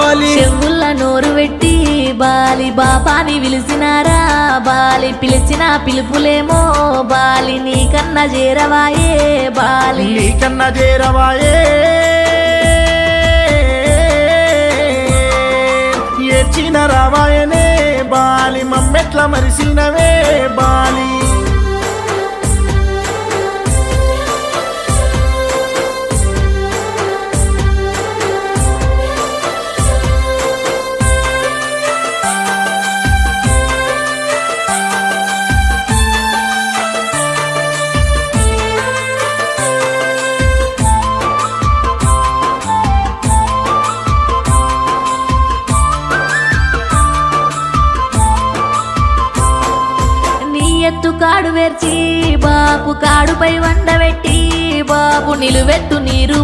Bali చెవుల నోరు పెట్టి బాలి బాబాని పిలిచినారా బాలి పిలిచిన పిలుపులేమో బాలి నీకన్నా చేరవాయే బాలి నీకన్నా చేరవాయే ఏడ్చిన రావాయనే బాలి మమ్మెట్ల మరిసినవే బాలి ఎత్తు కాడు వేర్చి బాపు కాడుపై వండబెట్టి బాపు నిలువెత్తు నీరు